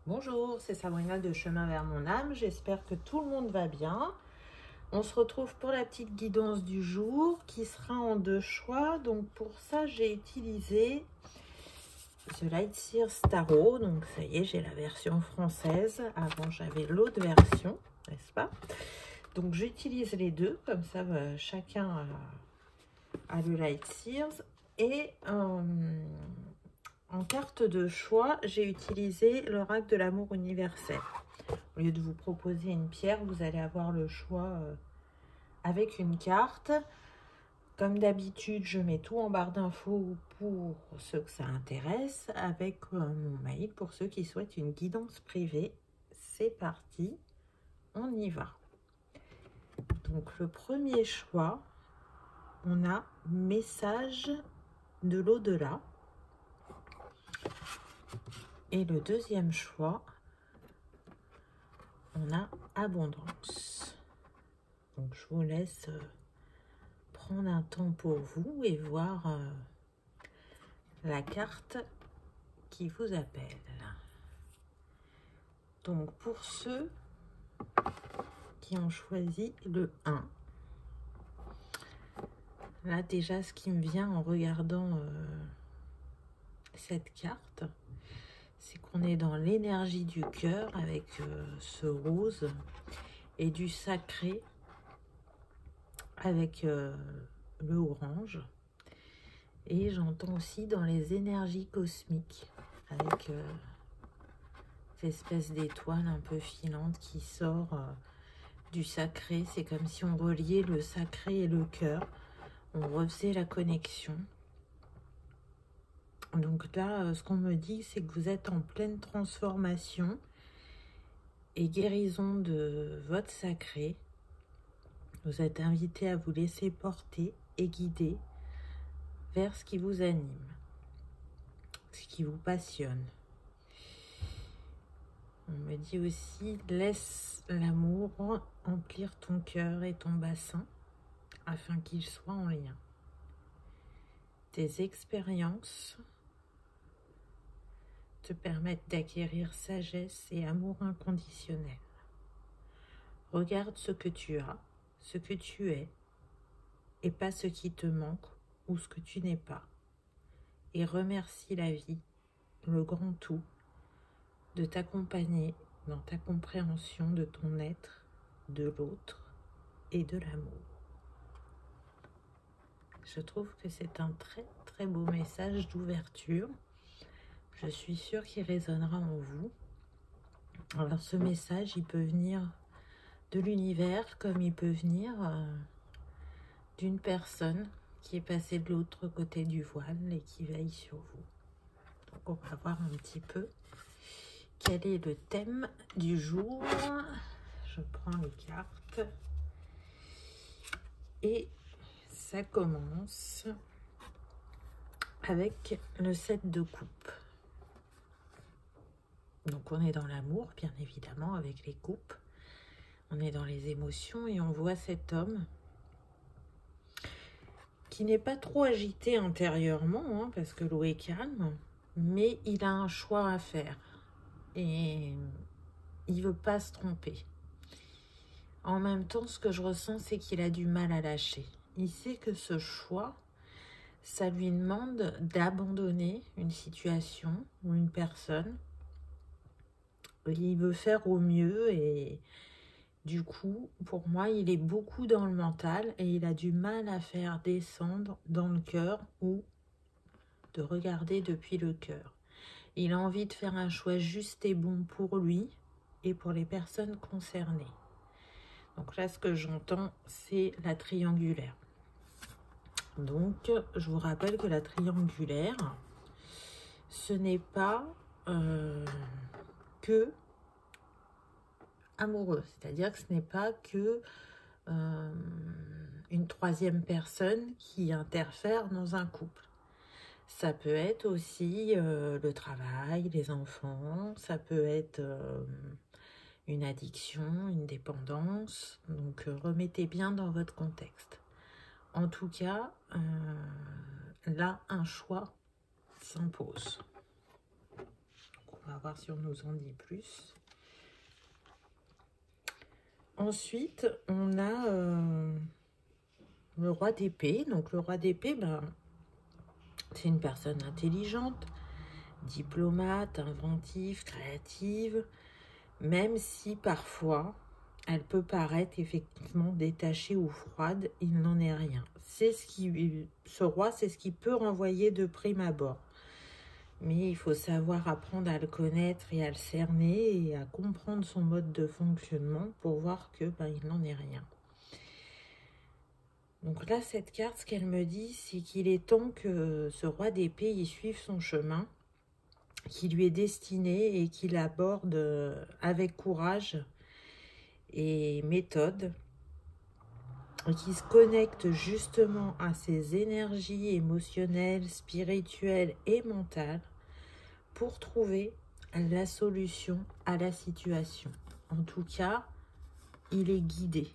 Bonjour, c'est Sabrina de Chemin vers mon âme. J'espère que tout le monde va bien. On se retrouve pour la petite guidance du jour qui sera en 2 choix. Donc pour ça, j'ai utilisé The Light Sears Tarot. Donc ça y est, j'ai la version française. Avant, j'avais l'autre version, n'est-ce pas? Donc j'utilise les deux, comme ça chacun a le Light Sears. Et en carte de choix, j'ai utilisé l'oracle de l'amour universel. Au lieu de vous proposer une pierre, vous allez avoir le choix avec une carte. Comme d'habitude, je mets tout en barre d'infos pour ceux que ça intéresse, avec mon mail pour ceux qui souhaitent une guidance privée. C'est parti, on y va. Donc le premier choix, on a message de l'au-delà. Et le deuxième choix, on a abondance. Donc je vous laisse prendre un temps pour vous et voir la carte qui vous appelle. Donc pour ceux qui ont choisi le 1, là déjà ce qui me vient en regardant cette carte, c'est qu'on est dans l'énergie du cœur avec ce rose et du sacré avec le orange. Et j'entends aussi dans les énergies cosmiques avec cette espèce d'étoile un peu filante qui sort du sacré. C'est comme si on reliait le sacré et le cœur. On refaisait la connexion. Donc là, ce qu'on me dit, c'est que vous êtes en pleine transformation et guérison de votre sacré. Vous êtes invité à vous laisser porter et guider vers ce qui vous anime, ce qui vous passionne. On me dit aussi, laisse l'amour remplir ton cœur et ton bassin afin qu'il soit en lien. Tes expériences te permettent d'acquérir sagesse et amour inconditionnel. Regarde ce que tu as, ce que tu es, et pas ce qui te manque ou ce que tu n'es pas. Et remercie la vie, le grand tout, de t'accompagner dans ta compréhension de ton être, de l'autre et de l'amour. Je trouve que c'est un très très beau message d'ouverture. Je suis sûre qu'il résonnera en vous. Alors ce message, il peut venir de l'univers comme il peut venir d'une personne qui est passée de l'autre côté du voile et qui veille sur vous. Donc on va voir un petit peu quel est le thème du jour. Je prends les cartes et ça commence avec le 7 de coupe. Donc on est dans l'amour, bien évidemment, avec les coupes. On est dans les émotions et on voit cet homme qui n'est pas trop agité intérieurement, hein, parce que l'eau est calme, mais il a un choix à faire et il veut pas se tromper. En même temps, ce que je ressens, c'est qu'il a du mal à lâcher. Il sait que ce choix, ça lui demande d'abandonner une situation ou une personne. Il veut faire au mieux et du coup, pour moi, il est beaucoup dans le mental et il a du mal à faire descendre dans le cœur ou de regarder depuis le cœur. Il a envie de faire un choix juste et bon pour lui et pour les personnes concernées. Donc là, ce que j'entends, c'est la triangulaire. Donc, je vous rappelle que la triangulaire, ce n'est pas que amoureux. C'est-à-dire que ce n'est pas que une troisième personne qui interfère dans un couple. Ça peut être aussi le travail, les enfants, ça peut être une addiction, une dépendance. Donc, remettez bien dans votre contexte. En tout cas, là, un choix s'impose. On va voir si on nous en dit plus. Ensuite, on a le roi d'épée. Donc le roi d'épée, ben, c'est une personne intelligente, diplomate, inventive, créative, même si parfois elle peut paraître effectivement détachée ou froide, il n'en est rien. Ce roi, c'est ce qui peut renvoyer de prime abord. Mais il faut savoir apprendre à le connaître et à le cerner et à comprendre son mode de fonctionnement pour voir que ben, il n'en est rien. Donc là, cette carte, ce qu'elle me dit, c'est qu'il est temps que ce roi d'épée y suive son chemin, qui lui est destiné et qu'il aborde avec courage et méthode, et qui se connecte justement à ses énergies émotionnelles, spirituelles et mentales pour trouver la solution à la situation. En tout cas, il est guidé.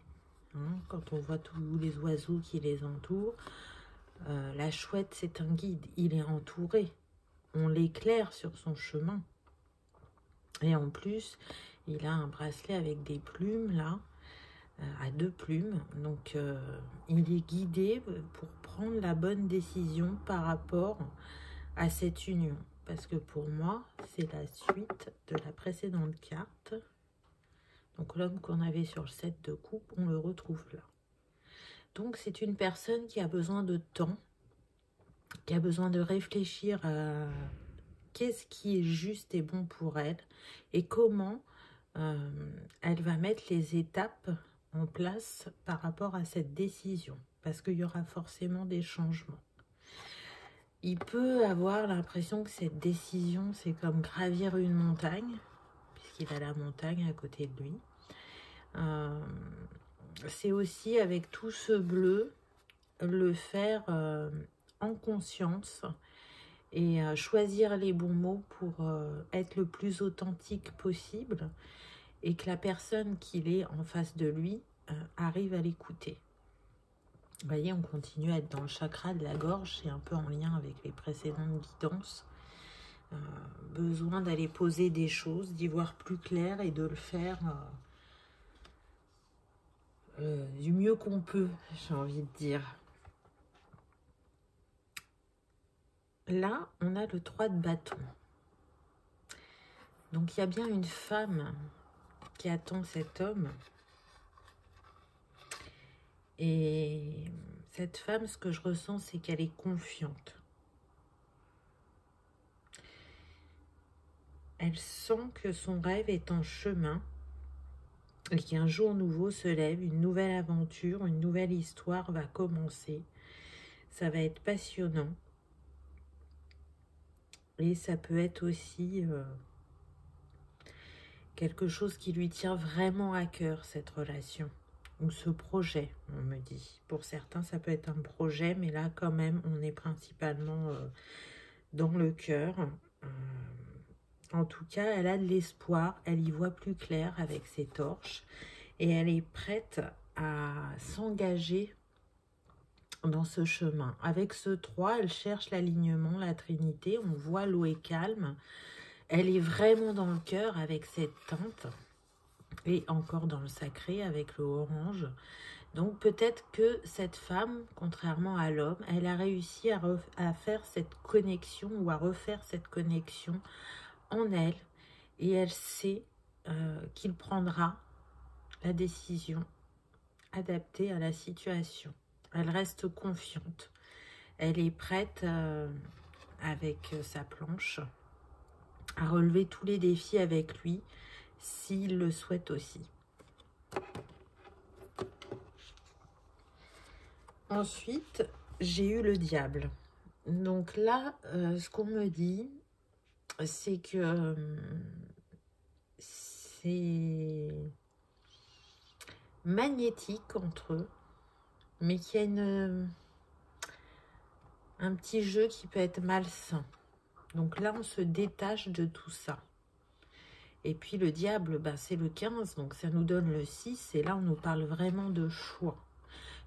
Quand on voit tous les oiseaux qui les entourent, la chouette, c'est un guide. Il est entouré. On l'éclaire sur son chemin. Et en plus, il a un bracelet avec des plumes, là, à 2 plumes. Donc, il est guidé pour prendre la bonne décision par rapport à cette union. Parce que pour moi, c'est la suite de la précédente carte. Donc l'homme qu'on avait sur le 7 de coupe, on le retrouve là. Donc c'est une personne qui a besoin de temps, qui a besoin de réfléchir à qu'est-ce qui est juste et bon pour elle et comment elle va mettre les étapes en place par rapport à cette décision. Parce qu'il y aura forcément des changements. Il peut avoir l'impression que cette décision, c'est comme gravir une montagne, puisqu'il a la montagne à côté de lui. C'est aussi avec tout ce bleu, le faire en conscience et choisir les bons mots pour être le plus authentique possible et que la personne qu'il est en face de lui arrive à l'écouter. Vous voyez, on continue à être dans le chakra de la gorge, c'est un peu en lien avec les précédentes guidances. Besoin d'aller poser des choses, d'y voir plus clair et de le faire du mieux qu'on peut, j'ai envie de dire. Là, on a le 3 de bâton. Donc, il y a bien une femme qui attend cet homme. Et cette femme, ce que je ressens, c'est qu'elle est confiante. Elle sent que son rêve est en chemin et qu'un jour nouveau se lève, une nouvelle aventure, une nouvelle histoire va commencer. Ça va être passionnant. Et ça peut être aussi quelque chose qui lui tient vraiment à cœur, cette relation. Ou ce projet, on me dit. Pour certains, ça peut être un projet, mais là, quand même, on est principalement dans le cœur. En tout cas, elle a de l'espoir, elle y voit plus clair avec ses torches et elle est prête à s'engager dans ce chemin. Avec ce 3, elle cherche l'alignement, la trinité, on voit l'eau est calme. Elle est vraiment dans le cœur avec cette teinte et encore dans le sacré avec le orange. Donc peut-être que cette femme, contrairement à l'homme, elle a réussi à faire cette connexion ou à refaire cette connexion en elle et elle sait qu'il prendra la décision adaptée à la situation. Elle reste confiante. Elle est prête avec sa planche à relever tous les défis avec lui s'il le souhaite aussi. Ensuite, j'ai eu le diable. Donc là, ce qu'on me dit, c'est que c'est magnétique entre eux, mais qu'il y a un petit jeu qui peut être malsain. Donc là, on se détache de tout ça. Et puis le diable, ben, c'est le 15, donc ça nous donne le 6. Et là, on nous parle vraiment de choix.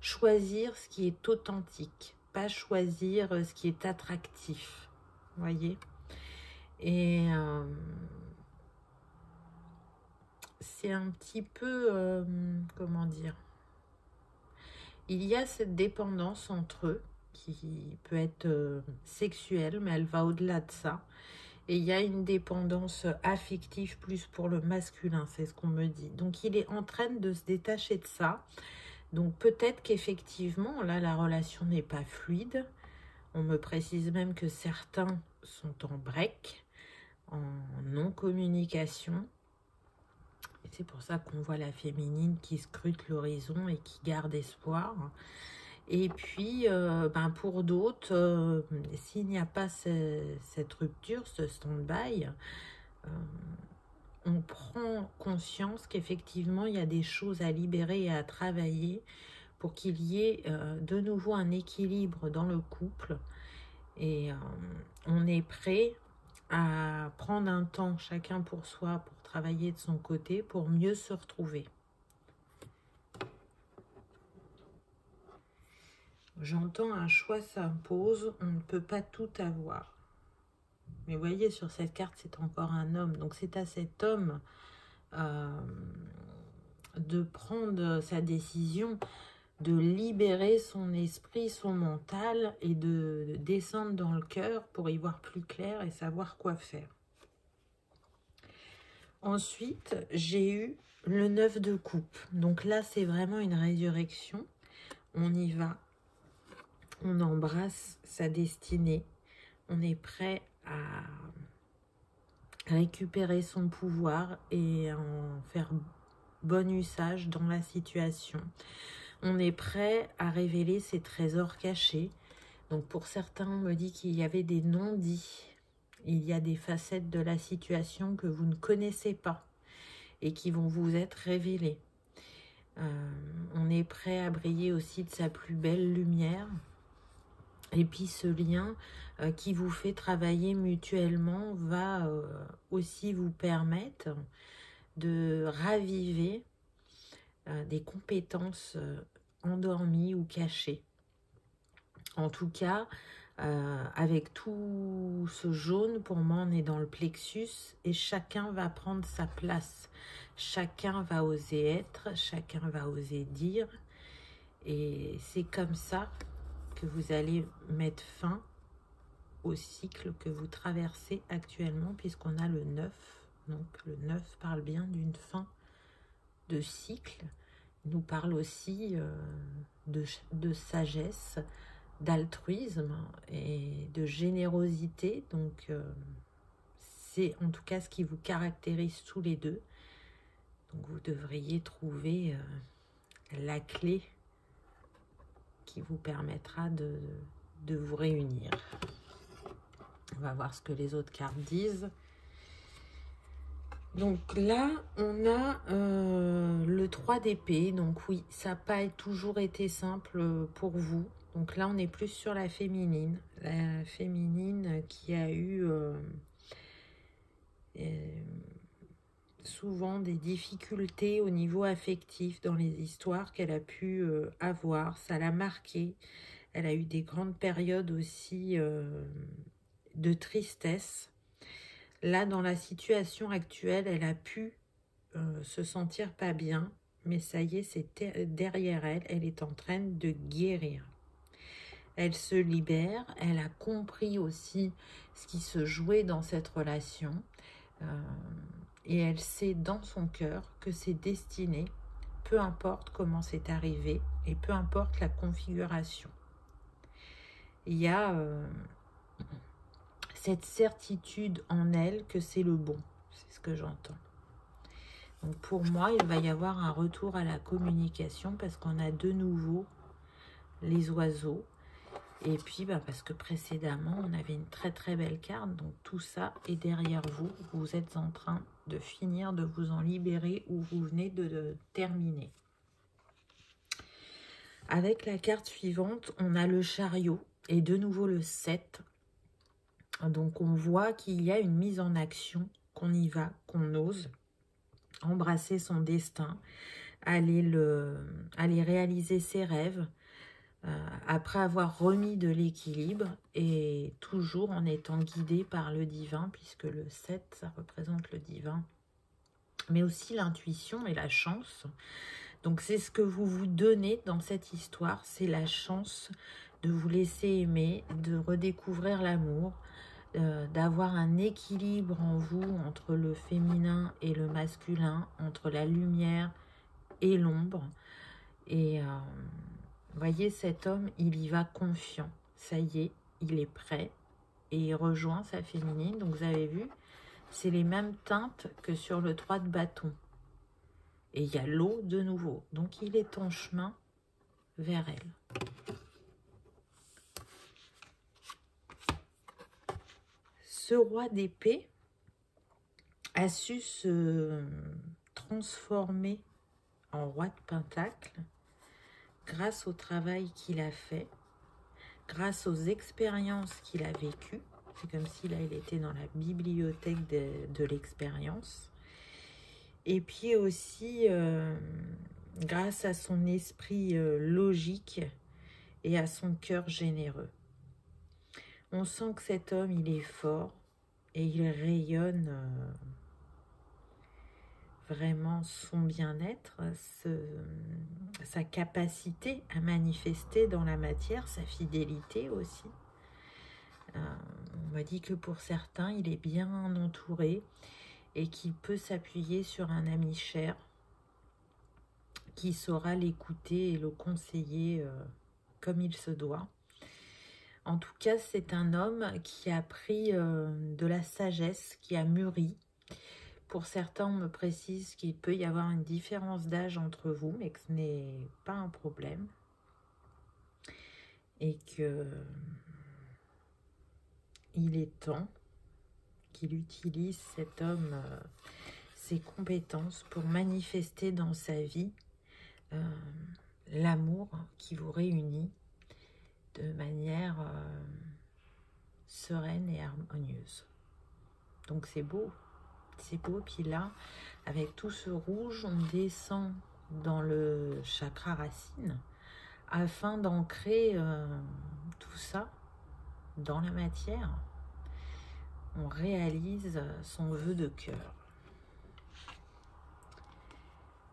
Choisir ce qui est authentique, pas choisir ce qui est attractif. Vous voyez ? Et c'est un petit peu, comment dire, il y a cette dépendance entre eux qui peut être sexuelle, mais elle va au-delà de ça. Et il y a une dépendance affective plus pour le masculin, c'est ce qu'on me dit. Donc il est en train de se détacher de ça. Donc peut-être qu'effectivement, là, la relation n'est pas fluide. On me précise même que certains sont en break, en non-communication. Et c'est pour ça qu'on voit la féminine qui scrute l'horizon et qui garde espoir. Et puis, pour d'autres, s'il n'y a pas cette rupture, ce stand-by, on prend conscience qu'effectivement, il y a des choses à libérer et à travailler pour qu'il y ait de nouveau un équilibre dans le couple. Et on est prêt à prendre un temps chacun pour soi, pour travailler de son côté, pour mieux se retrouver. J'entends un choix s'impose, on ne peut pas tout avoir. Mais vous voyez, sur cette carte, c'est encore un homme. Donc c'est à cet homme de prendre sa décision, de libérer son esprit, son mental et de descendre dans le cœur pour y voir plus clair et savoir quoi faire. Ensuite, j'ai eu le 9 de coupe. Donc là, c'est vraiment une résurrection. On y va. On embrasse sa destinée. On est prêt à récupérer son pouvoir et en faire bon usage dans la situation. On est prêt à révéler ses trésors cachés. Donc pour certains, on me dit qu'il y avait des non-dits. Il y a des facettes de la situation que vous ne connaissez pas et qui vont vous être révélées. On est prêt à briller aussi de sa plus belle lumière. Et puis ce lien qui vous fait travailler mutuellement va aussi vous permettre de raviver des compétences endormies ou cachées. En tout cas, avec tout ce jaune, pour moi, on est dans le plexus et chacun va prendre sa place. Chacun va oser être, chacun va oser dire. Et c'est comme ça que vous allez mettre fin au cycle que vous traversez actuellement, puisqu'on a le 9. Donc le 9 parle bien d'une fin de cycle. Il nous parle aussi de sagesse, d'altruisme et de générosité. Donc c'est en tout cas ce qui vous caractérise tous les deux. Donc vous devriez trouver la clé qui vous permettra de vous réunir. On va voir ce que les autres cartes disent. Donc là, on a le 3 d'épée. Donc oui, ça n'a pas toujours été simple pour vous. Donc là, on est plus sur la féminine. La féminine qui a eu souvent des difficultés au niveau affectif dans les histoires qu'elle a pu avoir. Ça l'a marquée. Elle a eu des grandes périodes aussi de tristesse. Là, dans la situation actuelle, elle a pu se sentir pas bien, mais ça y est, c'est derrière elle. Elle est en train de guérir. Elle se libère. Elle a compris aussi ce qui se jouait dans cette relation. Et elle sait dans son cœur que c'est destiné, peu importe comment c'est arrivé et peu importe la configuration. Il y a cette certitude en elle que c'est le bon. C'est ce que j'entends. Donc pour moi, il va y avoir un retour à la communication parce qu'on a de nouveau les oiseaux. Et puis parce que précédemment, on avait une très très belle carte. Donc tout ça est derrière vous. Vous êtes en train de finir, de vous en libérer ou vous venez de terminer. Avec la carte suivante, on a le chariot et de nouveau le 7. Donc on voit qu'il y a une mise en action, qu'on y va, qu'on ose embrasser son destin, aller réaliser ses rêves, après avoir remis de l'équilibre et toujours en étant guidé par le divin, puisque le 7, ça représente le divin, mais aussi l'intuition et la chance. Donc c'est ce que vous vous donnez dans cette histoire, c'est la chance de vous laisser aimer, de redécouvrir l'amour, d'avoir un équilibre en vous entre le féminin et le masculin, entre la lumière et l'ombre. Et voyez, cet homme, il y va confiant. Ça y est, il est prêt et il rejoint sa féminine. Donc vous avez vu, c'est les mêmes teintes que sur le 3 de bâton. Et il y a l'eau de nouveau. Donc il est en chemin vers elle. Ce roi d'épée a su se transformer en roi de pentacle grâce au travail qu'il a fait, grâce aux expériences qu'il a vécues. C'est comme si là, il était dans la bibliothèque de l'expérience. Et puis aussi, grâce à son esprit logique et à son cœur généreux. On sent que cet homme, il est fort et il rayonne vraiment son bien-être, sa capacité à manifester dans la matière, sa fidélité aussi. On m'a dit que pour certains, il est bien entouré et qu'il peut s'appuyer sur un ami cher qui saura l'écouter et le conseiller comme il se doit. En tout cas, c'est un homme qui a pris de la sagesse, qui a mûri. Pour certains, on me précise qu'il peut y avoir une différence d'âge entre vous, mais que ce n'est pas un problème. Et que il est temps qu'il utilise, cet homme, ses compétences pour manifester dans sa vie l'amour qui vous réunit de manière sereine et harmonieuse. Donc c'est beau. C'est beau, puis là, avec tout ce rouge, on descend dans le chakra racine afin d'ancrer tout ça dans la matière. On réalise son vœu de cœur.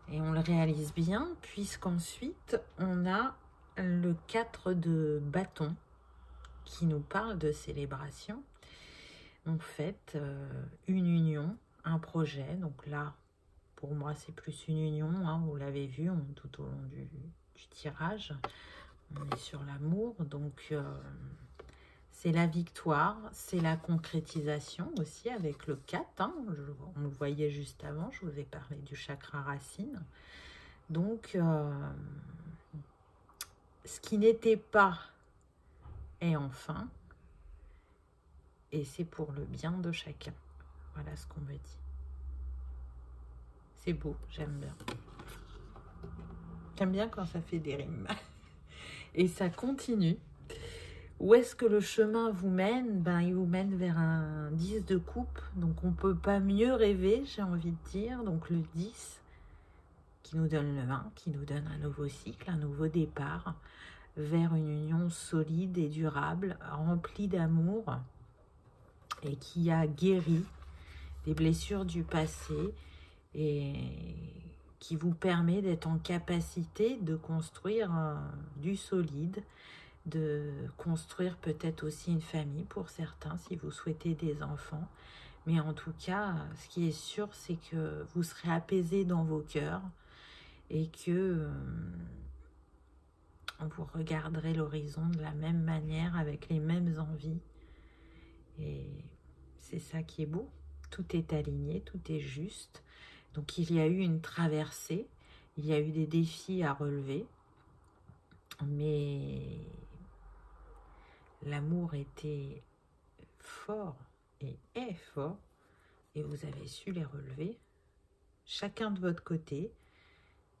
Et on le réalise bien, puisqu'ensuite, on a le 4 de bâton qui nous parle de célébration. On fête une union, un projet. Donc là, pour moi, c'est plus une union. Hein, vous l'avez vu tout au long du tirage. On est sur l'amour. Donc, c'est la victoire. C'est la concrétisation aussi avec le 4. Hein, on le voyait juste avant. Je vous ai parlé du chakra racine. Donc, ce qui n'était pas est enfin. Et c'est pour le bien de chacun. Voilà ce qu'on me dit. C'est beau, j'aime bien. J'aime bien quand ça fait des rimes. Et ça continue. Où est-ce que le chemin vous mène? Ben, il vous mène vers un 10 de coupe. Donc, on ne peut pas mieux rêver, j'ai envie de dire. Donc, le 10 qui nous donne le 1, qui nous donne un nouveau cycle, un nouveau départ vers une union solide et durable, remplie d'amour et qui a guéri des blessures du passé et qui vous permet d'être en capacité de construire du solide, de construire peut-être aussi une famille pour certains si vous souhaitez des enfants. Mais en tout cas, ce qui est sûr, c'est que vous serez apaisés dans vos cœurs et que vous regarderez l'horizon de la même manière, avec les mêmes envies. Et c'est ça qui est beau. Tout est aligné, tout est juste. Donc il y a eu une traversée, il y a eu des défis à relever, mais l'amour était fort et est fort, et vous avez su les relever, chacun de votre côté,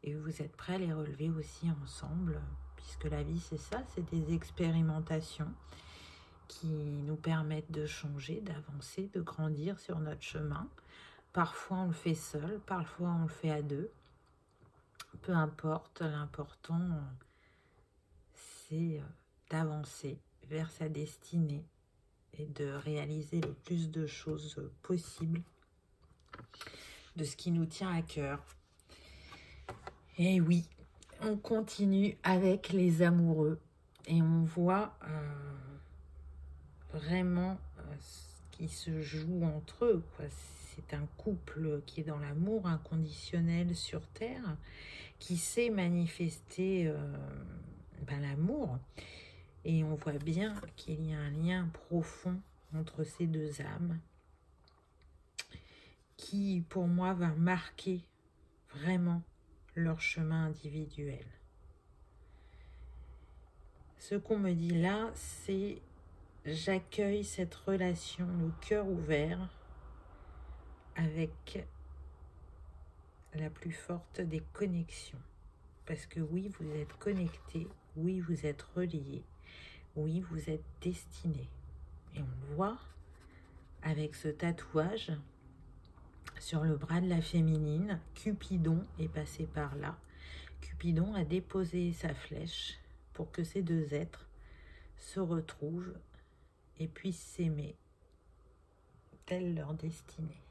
et vous êtes prêts à les relever aussi ensemble, puisque la vie c'est ça, c'est des expérimentations qui nous permettent de changer, d'avancer, de grandir sur notre chemin. Parfois on le fait seul, parfois on le fait à deux. Peu importe, l'important c'est d'avancer vers sa destinée et de réaliser le plus de choses possibles de ce qui nous tient à cœur. Et oui, on continue avec les amoureux et on voit vraiment ce qui se joue entre eux, quoi. C'est un couple qui est dans l'amour inconditionnel sur Terre, qui sait manifester l'amour. Et on voit bien qu'il y a un lien profond entre ces deux âmes qui, pour moi, va marquer vraiment leur chemin individuel. Ce qu'on me dit là, c'est j'accueille cette relation, le cœur ouvert, avec la plus forte des connexions. Parce que oui, vous êtes connectés, oui, vous êtes reliés, oui, vous êtes destinés. Et on le voit avec ce tatouage sur le bras de la féminine. Cupidon est passé par là. Cupidon a déposé sa flèche pour que ces deux êtres se retrouvent et puissent s'aimer telle leur destinée.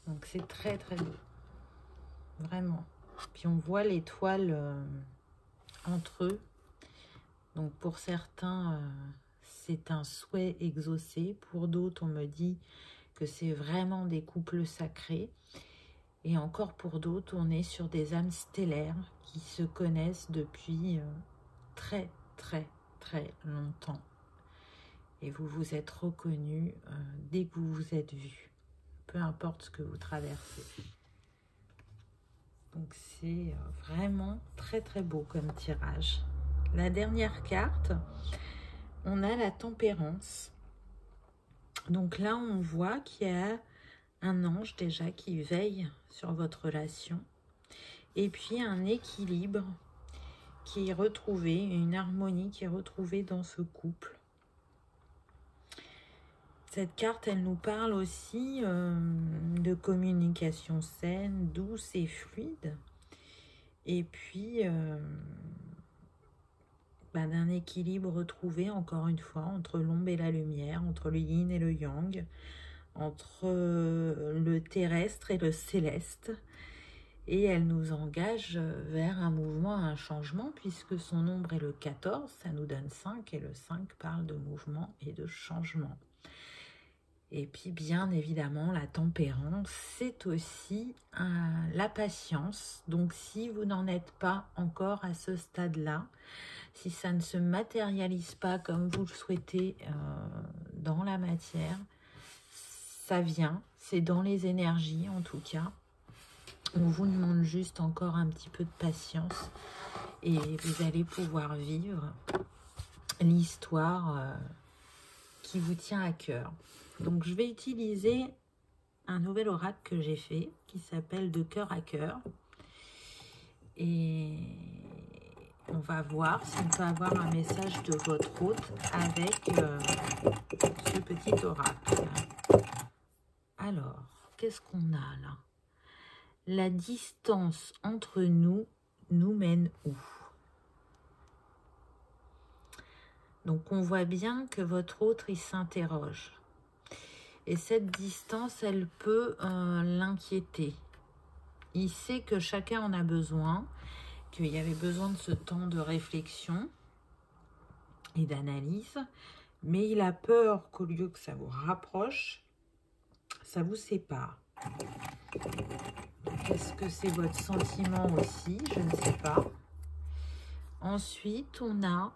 Donc c'est très très beau, vraiment. Puis on voit l'étoile entre eux. Donc pour certains, c'est un souhait exaucé. Pour d'autres, on me dit que c'est vraiment des couples sacrés. Et encore pour d'autres, on est sur des âmes stellaires qui se connaissent depuis très très très longtemps. Et vous vous êtes reconnus dès que vous vous êtes vus, peu importe ce que vous traversez. Donc c'est vraiment très très beau comme tirage. La dernière carte, on a la tempérance. Donc là, on voit qu'il y a un ange déjà qui veille sur votre relation. Et puis un équilibre qui est retrouvé, une harmonie qui est retrouvée dans ce couple. Cette carte, elle nous parle aussi de communication saine, douce et fluide. Et puis d'un équilibre retrouvé, encore une fois, entre l'ombre et la lumière, entre le yin et le yang, entre le terrestre et le céleste. Et elle nous engage vers un mouvement, un changement, puisque son nombre est le 14, ça nous donne 5, et le 5 parle de mouvement et de changement. Et puis, bien évidemment, la tempérance, c'est aussi la patience. Donc, si vous n'en êtes pas encore à ce stade-là, si ça ne se matérialise pas comme vous le souhaitez dans la matière, ça vient, c'est dans les énergies en tout cas. On vous demande juste encore un petit peu de patience et vous allez pouvoir vivre l'histoire qui vous tient à cœur. Donc, je vais utiliser un nouvel oracle que j'ai fait qui s'appelle De cœur à cœur. Et on va voir si on peut avoir un message de votre hôte avec ce petit oracle. Alors, qu'est-ce qu'on a là? La distance entre nous nous mène où? Donc, on voit bien que votre hôte, il s'interroge. Et cette distance, elle peut l'inquiéter. Il sait que chacun en a besoin, qu'il y avait besoin de ce temps de réflexion et d'analyse, mais il a peur qu'au lieu que ça vous rapproche, ça vous sépare. Est-ce que c'est votre sentiment aussi? Je ne sais pas. Ensuite, on a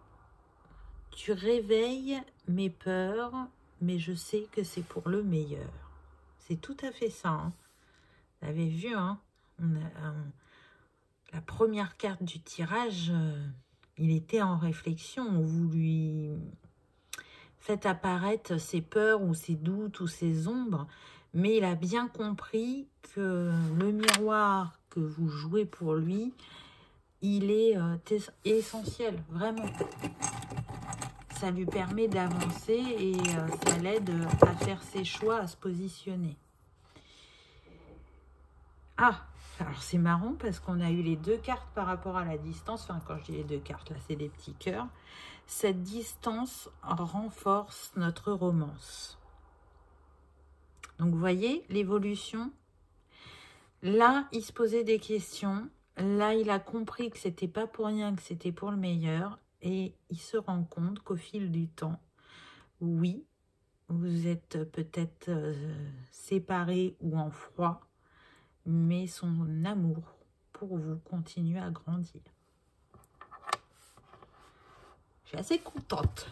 « Tu réveilles mes peurs, mais je sais que c'est pour le meilleur. » C'est tout à fait ça. Hein. Vous avez vu, hein? La première carte du tirage, il était en réflexion. Vous lui faites apparaître ses peurs ou ses doutes ou ses ombres, mais il a bien compris que le miroir que vous jouez pour lui, il est essentiel, vraiment. Ça lui permet d'avancer et ça l'aide à faire ses choix, à se positionner. Ah, Alors c'est marrant parce qu'on a eu les deux cartes par rapport à la distance. Enfin, quand je dis les deux cartes, là c'est des petits cœurs. Cette distance renforce notre romance. Donc vous voyez l'évolution. Là, il se posait des questions. Là, il a compris que c'était pas pour rien, que c'était pour le meilleur. Et il se rend compte qu'au fil du temps, oui, vous êtes peut-être séparés ou en froid, mais son amour pour vous continue à grandir. Je suis assez contente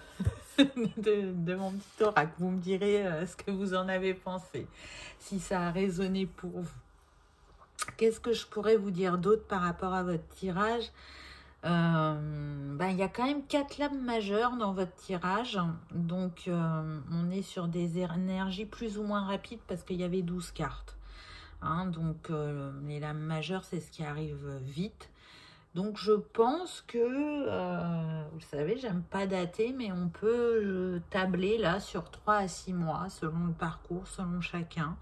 de mon petit oracle. Vous me direz ce que vous en avez pensé, si ça a résonné pour vous. Qu'est-ce que je pourrais vous dire d'autre par rapport à votre tirage? Il y a quand même 4 lames majeures dans votre tirage. Donc, on est sur des énergies plus ou moins rapides parce qu'il y avait 12 cartes. Hein, donc, les lames majeures, c'est ce qui arrive vite. Donc, je pense que, vous savez, j'aime pas dater, mais on peut tabler là sur 3 à 6 mois, selon le parcours, selon chacun.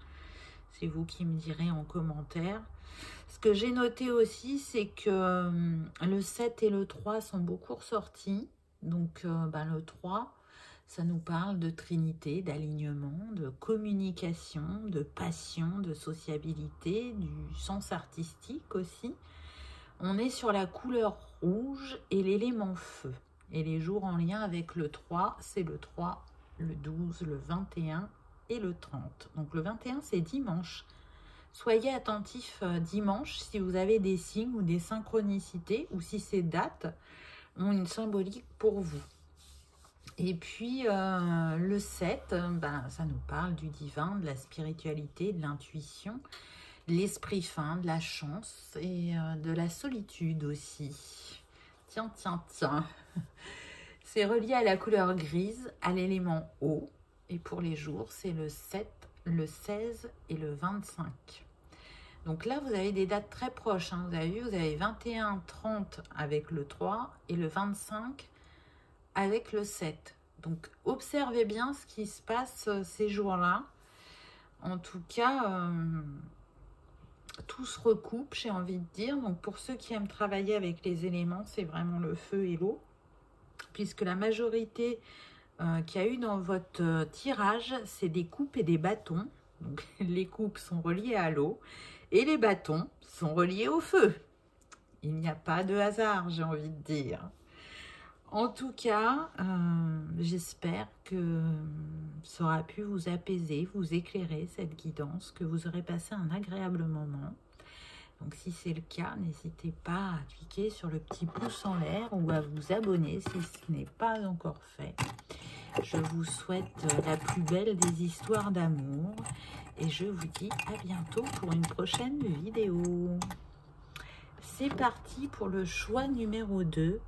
C'est vous qui me direz en commentaire. Ce que j'ai noté aussi, c'est que le 7 et le 3 sont beaucoup ressortis. Donc, le 3, ça nous parle de trinité, d'alignement, de communication, de passion, de sociabilité, du sens artistique aussi. On est sur la couleur rouge et l'élément feu. Et les jours en lien avec le 3, c'est le 3, le 12, le 21 et le 30. Donc, le 21, c'est dimanche. Soyez attentifs dimanche si vous avez des signes ou des synchronicités ou si ces dates ont une symbolique pour vous. Et puis le 7, ça nous parle du divin, de la spiritualité, de l'intuition, de l'esprit fin, de la chance et de la solitude aussi. Tiens, tiens, tiens. C'est relié à la couleur grise, à l'élément eau. Et pour les jours, c'est le 7, le 16 et le 25. Donc là, vous avez des dates très proches. Hein. Vous avez vu, vous avez 21, 30 avec le 3 et le 25 avec le 7. Donc, observez bien ce qui se passe ces jours-là. En tout cas, tout se recoupe, j'ai envie de dire. Donc, pour ceux qui aiment travailler avec les éléments, c'est vraiment le feu et l'eau. Puisque la majorité qu'il y a eu dans votre tirage, c'est des coupes et des bâtons. Donc, les coupes sont reliées à l'eau et les bâtons sont reliés au feu. Il n'y a pas de hasard, j'ai envie de dire. En tout cas, j'espère que ça aura pu vous apaiser, vous éclairer, cette guidance, que vous aurez passé un agréable moment. Donc, si c'est le cas, n'hésitez pas à cliquer sur le petit pouce en l'air ou à vous abonner si ce n'est pas encore fait. Je vous souhaite la plus belle des histoires d'amour et je vous dis à bientôt pour une prochaine vidéo. C'est parti pour le choix numéro 2,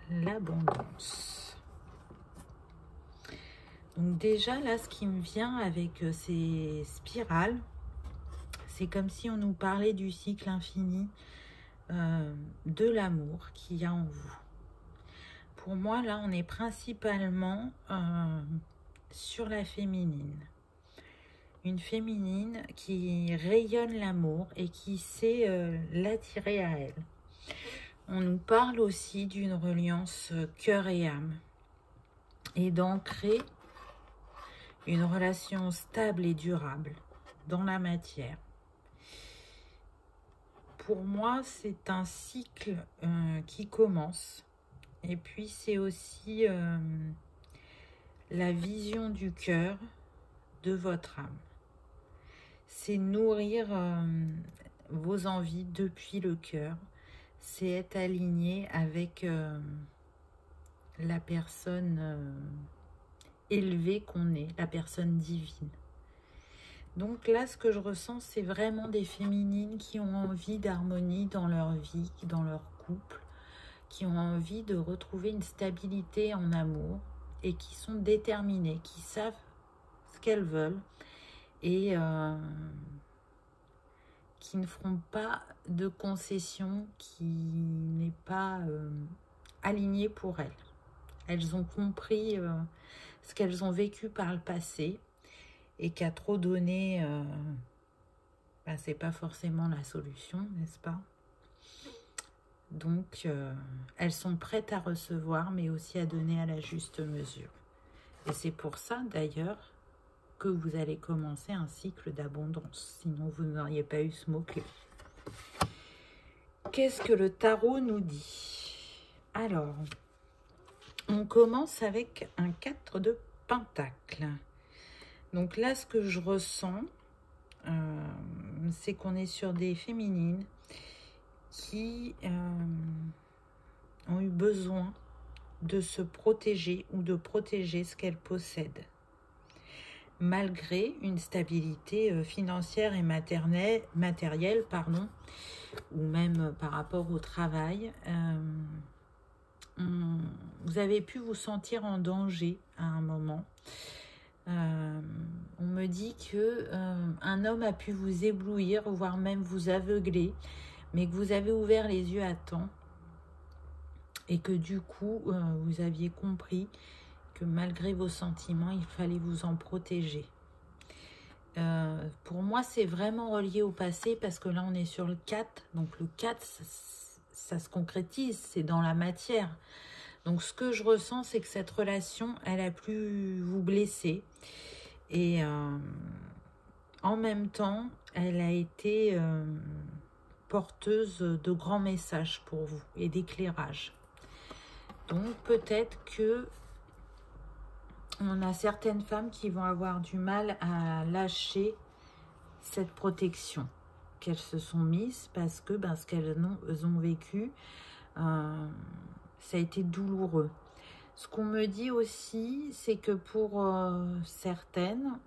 l'abondance. Donc déjà, là, ce qui me vient avec ces spirales, c'est comme si on nous parlait du cycle infini de l'amour qu'il y a en vous. Pour moi, là, on est principalement sur la féminine. Une féminine qui rayonne l'amour et qui sait l'attirer à elle. On nous parle aussi d'une reliance cœur et âme et d'ancrer une relation stable et durable dans la matière. Pour moi, c'est un cycle qui commence. Et puis, c'est aussi la vision du cœur de votre âme. C'est nourrir vos envies depuis le cœur. C'est être aligné avec la personne élevée qu'on est, la personne divine. Donc là, ce que je ressens, c'est vraiment des féminines qui ont envie d'harmonie dans leur vie, dans leur couple, qui ont envie de retrouver une stabilité en amour et qui sont déterminées, qui savent ce qu'elles veulent et qui ne feront pas de concessions qui n'est pas alignée pour elles. Elles ont compris ce qu'elles ont vécu par le passé et qu'à trop donner, bah, c'est pas forcément la solution, n'est-ce pas? Donc, elles sont prêtes à recevoir, mais aussi à donner à la juste mesure. Et c'est pour ça, d'ailleurs, que vous allez commencer un cycle d'abondance. Sinon, vous n'auriez pas eu ce mot-clé. Qu'est-ce que le tarot nous dit? Alors, on commence avec un 4 de pentacles. Donc là, ce que je ressens, c'est qu'on est sur des féminines qui ont eu besoin de se protéger ou de protéger ce qu'elles possèdent. Malgré une stabilité financière et matérielle, ou même par rapport au travail, vous avez pu vous sentir en danger à un moment. On me dit que un homme a pu vous éblouir, voire même vous aveugler, mais que vous avez ouvert les yeux à temps et que du coup, vous aviez compris que malgré vos sentiments, il fallait vous en protéger. Pour moi, c'est vraiment relié au passé parce que là, on est sur le 4. Donc, le 4, ça se concrétise, c'est dans la matière. Donc, ce que je ressens, c'est que cette relation, elle a pu vous blesser. Et en même temps, elle a été porteuse de grands messages pour vous et d'éclairage. Donc, peut-être que on a certaines femmes qui vont avoir du mal à lâcher cette protection qu'elles se sont mises parce que ce qu'elles ont vécu, ça a été douloureux. Ce qu'on me dit aussi, c'est que pour certaines,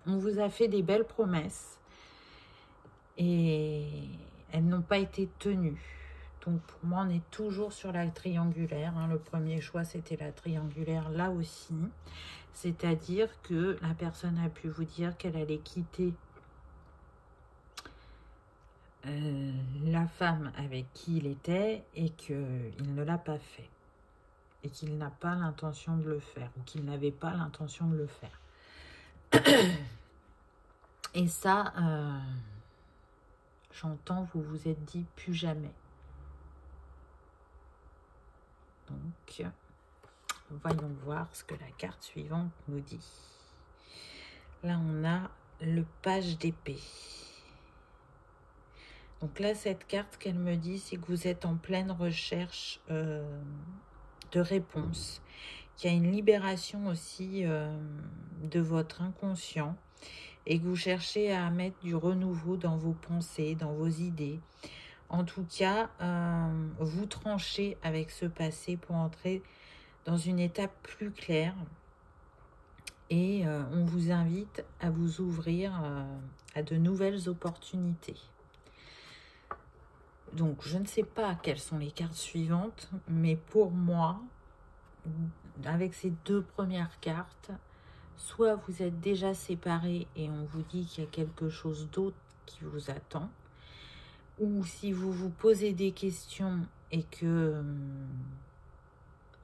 on vous a fait des belles promesses et elles n'ont pas été tenues. Donc pour moi, on est toujours sur la triangulaire. Le premier choix, c'était la triangulaire là aussi. C'est-à-dire que la personne a pu vous dire qu'elle allait quitter la femme avec qui il était et qu'il ne l'a pas fait. Et qu'il n'a pas l'intention de le faire. Ou qu'il n'avait pas l'intention de le faire. Et ça, j'entends, vous vous êtes dit plus jamais. Donc, voyons voir ce que la carte suivante nous dit. Là, on a le page d'épée. Donc là, cette carte qu'elle me dit, c'est que vous êtes en pleine recherche de réponses. Qu'il y a une libération aussi de votre inconscient et que vous cherchez à mettre du renouveau dans vos pensées, dans vos idées. En tout cas, vous tranchez avec ce passé pour entrer dans une étape plus claire et on vous invite à vous ouvrir à de nouvelles opportunités. Donc, je ne sais pas quelles sont les cartes suivantes, mais pour moi, avec ces deux premières cartes, soit vous êtes déjà séparés et on vous dit qu'il y a quelque chose d'autre qui vous attend, ou si vous vous posez des questions et que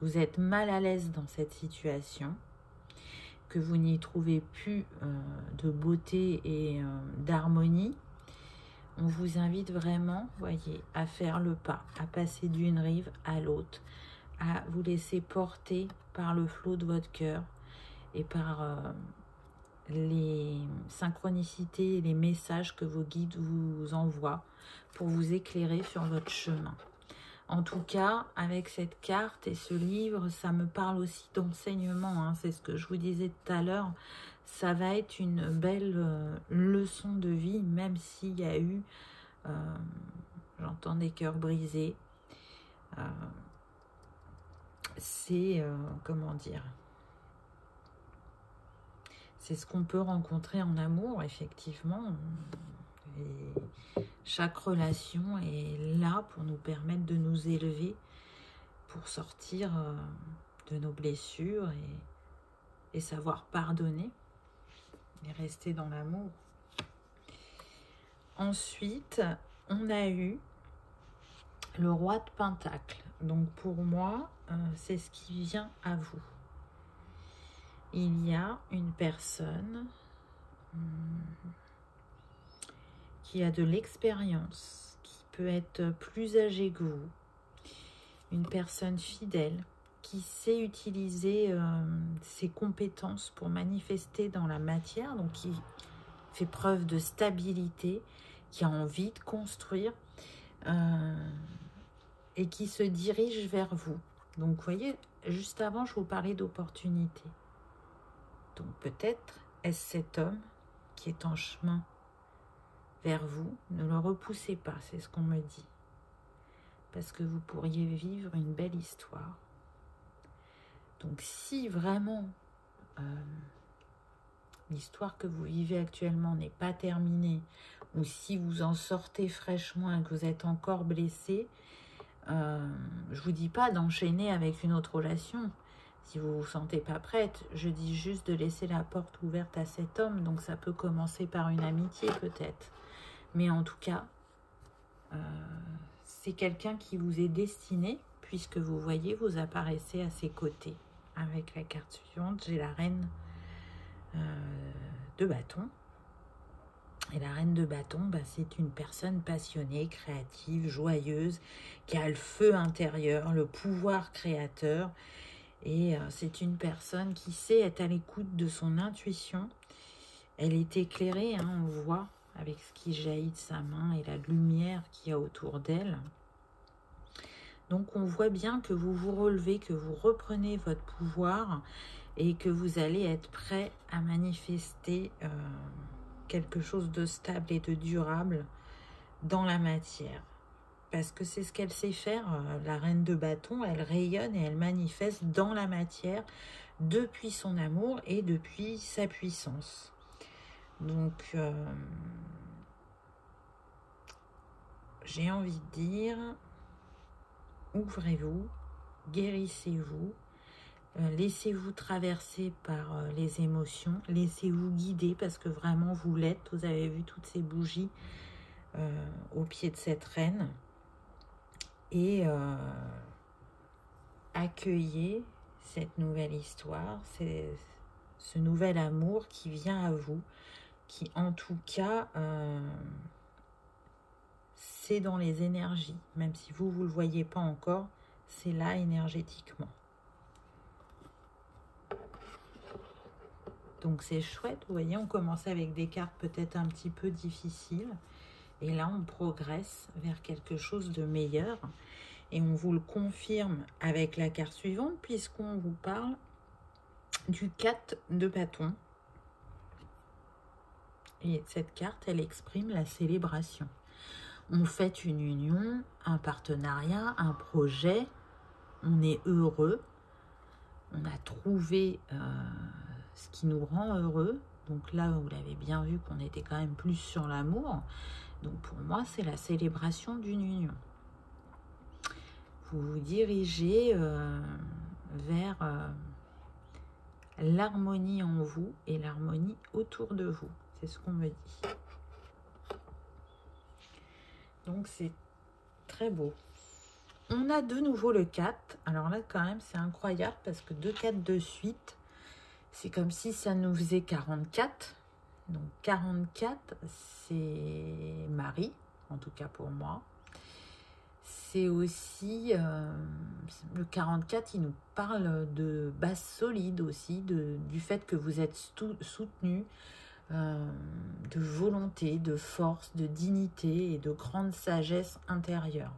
vous êtes mal à l'aise dans cette situation, que vous n'y trouvez plus de beauté et d'harmonie, on vous invite vraiment, voyez, à faire le pas, à passer d'une rive à l'autre, à vous laisser porter par le flot de votre cœur et par les synchronicités et les messages que vos guides vous envoient pour vous éclairer sur votre chemin. En tout cas, avec cette carte et ce livre, ça me parle aussi d'enseignement. C'est ce que je vous disais tout à l'heure. Ça va être une belle leçon de vie, même s'il y a eu, j'entends des cœurs brisés. C'est, comment dire, c'est ce qu'on peut rencontrer en amour, effectivement. Et chaque relation est là pour nous permettre de nous élever, pour sortir de nos blessures et savoir pardonner et rester dans l'amour. Ensuite, on a eu le roi de Pentacles. Donc pour moi, c'est ce qui vient à vous. Il y a une personne qui a de l'expérience, qui peut être plus âgé que vous, une personne fidèle, qui sait utiliser ses compétences pour manifester dans la matière, donc qui fait preuve de stabilité, qui a envie de construire et qui se dirige vers vous. Donc, vous voyez, juste avant, je vous parlais d'opportunité. Donc, peut-être est-ce cet homme qui est en chemin vers vous. Ne le repoussez pas, c'est ce qu'on me dit. Parce que vous pourriez vivre une belle histoire. Donc, si vraiment l'histoire que vous vivez actuellement n'est pas terminée, ou si vous en sortez fraîchement et que vous êtes encore blessé, je ne vous dis pas d'enchaîner avec une autre relation si vous ne vous sentez pas prête. Je dis juste de laisser la porte ouverte à cet homme. Donc ça peut commencer par une amitié peut-être. Mais en tout cas, c'est quelqu'un qui vous est destiné, puisque vous voyez, vous apparaissez à ses côtés. Avec la carte suivante, j'ai la reine de bâton. Et la reine de bâton, bah, c'est une personne passionnée, créative, joyeuse, qui a le feu intérieur, le pouvoir créateur. Et c'est une personne qui sait être à l'écoute de son intuition. Elle est éclairée, hein, on voit, avec ce qui jaillit de sa main et la lumière qu'il y a autour d'elle. Donc on voit bien que vous vous relevez, que vous reprenez votre pouvoir et que vous allez être prêt à manifester quelque chose de stable et de durable dans la matière. Parce que c'est ce qu'elle sait faire, la reine de bâton, elle rayonne et elle manifeste dans la matière depuis son amour et depuis sa puissance. Donc, j'ai envie de dire, ouvrez-vous, guérissez-vous, laissez-vous traverser par les émotions, laissez-vous guider parce que vraiment vous l'êtes. Vous avez vu toutes ces bougies au pied de cette reine. Et accueillez cette nouvelle histoire, ce nouvel amour qui vient à vous, qui en tout cas, c'est dans les énergies, même si vous ne le voyez pas encore, c'est là énergétiquement. Donc c'est chouette, vous voyez, on commence avec des cartes peut-être un petit peu difficiles, et là on progresse vers quelque chose de meilleur. Et on vous le confirme avec la carte suivante, puisqu'on vous parle du 4 de bâton. Et cette carte, elle exprime la célébration. On fait une union, un partenariat, un projet. On est heureux. On a trouvé ce qui nous rend heureux. Donc là, vous l'avez bien vu qu'on était quand même plus sur l'amour. Donc pour moi, c'est la célébration d'une union. Vous vous dirigez vers l'harmonie en vous et l'harmonie autour de vous. C'est ce qu'on me dit. Donc, c'est très beau. On a de nouveau le 4. Alors là, quand même, c'est incroyable parce que 2 4 de suite, c'est comme si ça nous faisait 44. Donc, 44, c'est Marie, en tout cas pour moi. C'est aussi, le 44, il nous parle de base solide aussi, du fait que vous êtes soutenu, de volonté, de force, de dignité et de grande sagesse intérieure.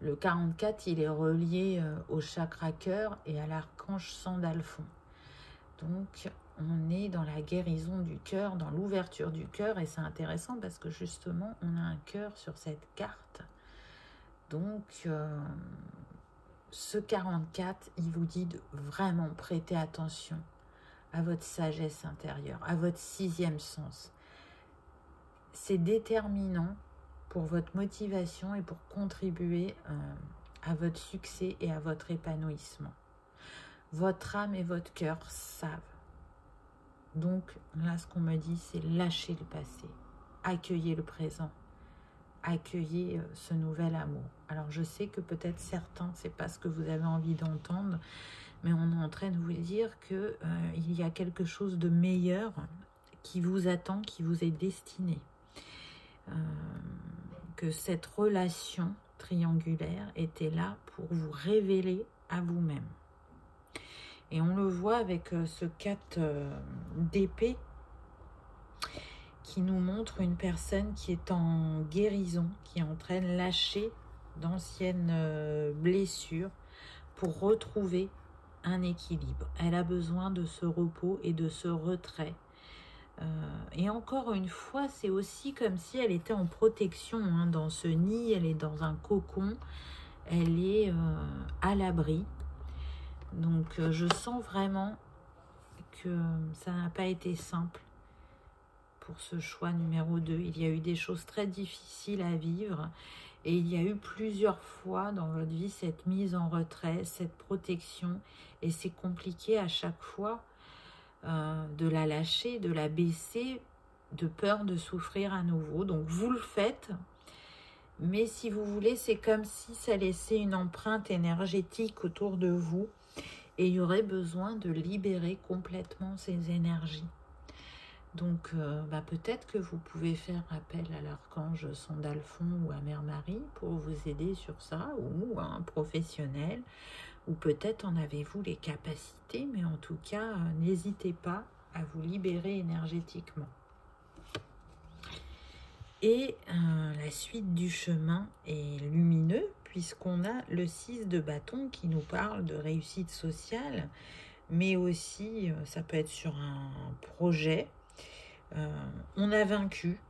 Le 44, il est relié au chakra cœur et à l'archange Sandalphon. Donc, on est dans la guérison du cœur, dans l'ouverture du cœur, et c'est intéressant parce que justement, on a un cœur sur cette carte. Donc, ce 44, il vous dit de vraiment prêter attention à votre sagesse intérieure, à votre 6e sens. C'est déterminant pour votre motivation et pour contribuer à votre succès et à votre épanouissement. Votre âme et votre cœur savent. Donc, là, ce qu'on me dit, c'est lâcher le passé, accueillir le présent. Accueillez ce nouvel amour. Alors je sais que peut-être certains, c'est pas ce que vous avez envie d'entendre, mais on est en train de vous dire que il y a quelque chose de meilleur qui vous attend, qui vous est destiné. que cette relation triangulaire était là pour vous révéler à vous-même. Et on le voit avec ce 4 d'épée qui nous montre une personne qui est en guérison, qui est en train de lâcher d'anciennes blessures pour retrouver un équilibre. Elle a besoin de ce repos et de ce retrait. Et encore une fois, c'est aussi comme si elle était en protection hein, dans ce nid, elle est dans un cocon, elle est à l'abri. Donc je sens vraiment que ça n'a pas été simple pour ce choix numéro 2. Il y a eu des choses très difficiles à vivre et il y a eu plusieurs fois dans votre vie cette mise en retrait, cette protection, et c'est compliqué à chaque fois de la lâcher, de la baisser, de peur de souffrir à nouveau. Donc vous le faites, mais si vous voulez, c'est comme si ça laissait une empreinte énergétique autour de vous et il y aurait besoin de libérer complètement ces énergies. Donc peut-être que vous pouvez faire appel à l'archange Sandalphon ou à Mère Marie pour vous aider sur ça, ou à un professionnel, ou peut-être en avez-vous les capacités, mais en tout cas, n'hésitez pas à vous libérer énergétiquement. Et la suite du chemin est lumineux, puisqu'on a le 6 de bâton qui nous parle de réussite sociale, mais aussi, ça peut être sur un projet. On a vaincu,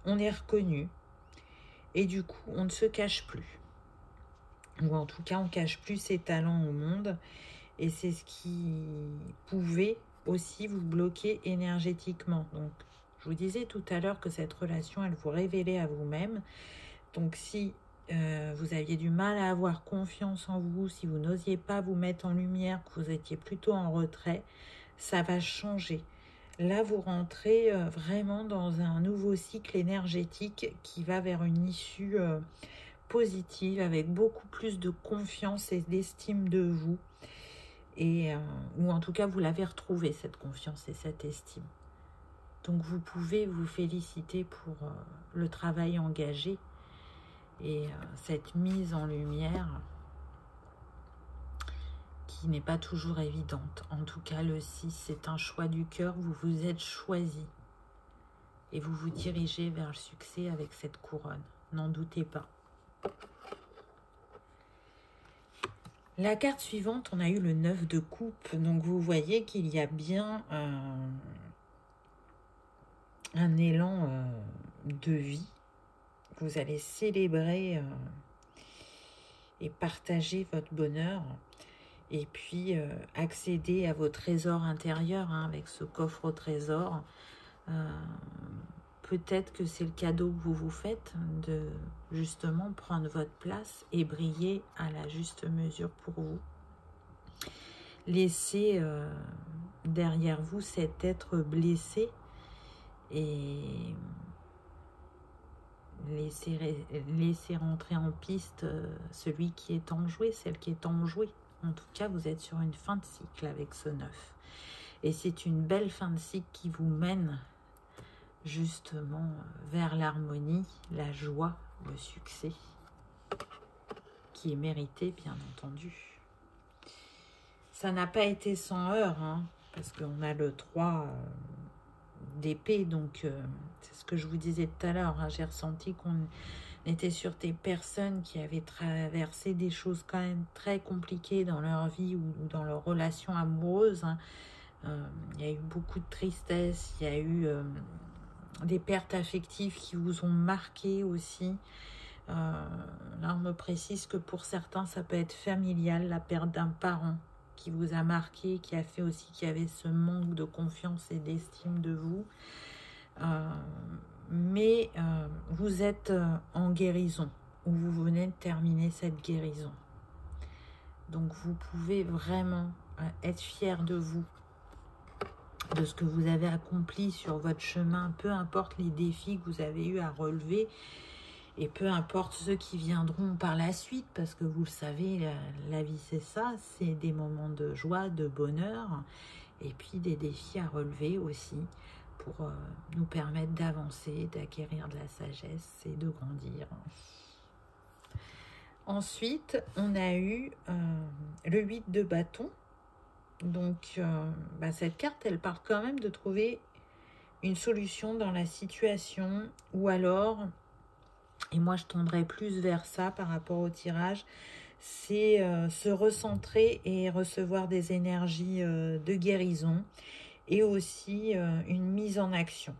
on est reconnu, et du coup, on ne se cache plus. Ou en tout cas, on ne cache plus ses talents au monde, et c'est ce qui pouvait aussi vous bloquer énergétiquement. Donc, je vous disais tout à l'heure que cette relation, elle vous révélait à vous-même. Donc, si vous aviez du mal à avoir confiance en vous, si vous n'osiez pas vous mettre en lumière, que vous étiez plutôt en retrait, ça va changer. Là, vous rentrez vraiment dans un nouveau cycle énergétique qui va vers une issue positive, avec beaucoup plus de confiance et d'estime de vous. Et, ou en tout cas, vous l'avez retrouvée, cette confiance et cette estime. Donc, vous pouvez vous féliciter pour le travail engagé et cette mise en lumière qui n'est pas toujours évidente. En tout cas, le 6, c'est un choix du cœur. Vous vous êtes choisi et vous vous dirigez vers le succès avec cette couronne. N'en doutez pas. La carte suivante, on a eu le 9 de coupe. Donc, vous voyez qu'il y a bien un élan de vie. Vous allez célébrer et partager votre bonheur. Et puis, accéder à vos trésors intérieurs hein, avec ce coffre au trésor. Peut-être que c'est le cadeau que vous vous faites de justement prendre votre place et briller à la juste mesure pour vous. Laissez derrière vous cet être blessé et laissez rentrer en piste celui qui est enjoué, celle qui est enjouée. En tout cas, vous êtes sur une fin de cycle avec ce 9. Et c'est une belle fin de cycle qui vous mène justement vers l'harmonie, la joie, le succès, qui est mérité, bien entendu. Ça n'a pas été sans heurts, hein, parce qu'on a le 3 d'épée, donc c'est ce que je vous disais tout à l'heure. Hein, j'ai ressenti qu'on était sur des personnes qui avaient traversé des choses quand même très compliquées dans leur vie ou dans leur relation amoureuse. Hein. Il y a eu beaucoup de tristesse, il y a eu des pertes affectives qui vous ont marqué aussi. Là, on me précise que pour certains, ça peut être familial, la perte d'un parent qui vous a marqué, qui a fait aussi qu'il y avait ce manque de confiance et d'estime de vous. Mais vous êtes en guérison, ou vous venez de terminer cette guérison. Donc, vous pouvez vraiment être fier de vous, de ce que vous avez accompli sur votre chemin, peu importe les défis que vous avez eu à relever, et peu importe ceux qui viendront par la suite, parce que vous le savez, la vie c'est ça, c'est des moments de joie, de bonheur, et puis des défis à relever aussi, pour nous permettre d'avancer, d'acquérir de la sagesse et de grandir. Ensuite, on a eu le 8 de bâton. Donc, cette carte, elle parle quand même de trouver une solution dans la situation, ou alors, et moi je tendrais plus vers ça par rapport au tirage, c'est se recentrer et recevoir des énergies de guérison et aussi une mise en action.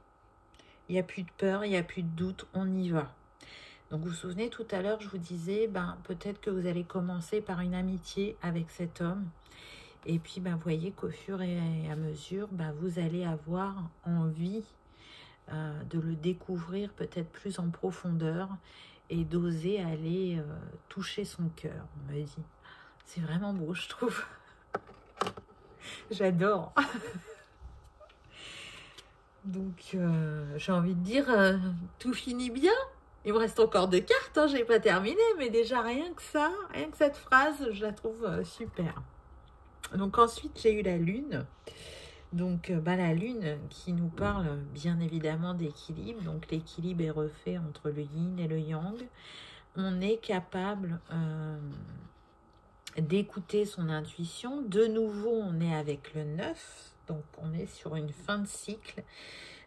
Il n'y a plus de peur, il n'y a plus de doute, on y va. Donc vous vous souvenez, tout à l'heure, je vous disais, peut-être que vous allez commencer par une amitié avec cet homme. Et puis, vous voyez qu'au fur et à mesure, vous allez avoir envie de le découvrir peut-être plus en profondeur et d'oser aller toucher son cœur, on me dit. C'est vraiment beau, je trouve. J'adore. Donc, j'ai envie de dire, tout finit bien. Il me reste encore 2 cartes, hein, je n'ai pas terminé, mais déjà rien que ça, rien que cette phrase, je la trouve super. Donc ensuite, j'ai eu la lune. Donc la lune qui nous parle bien évidemment d'équilibre. Donc l'équilibre est refait entre le yin et le yang. On est capable d'écouter son intuition. De nouveau, on est avec le 9. Donc on est sur une fin de cycle.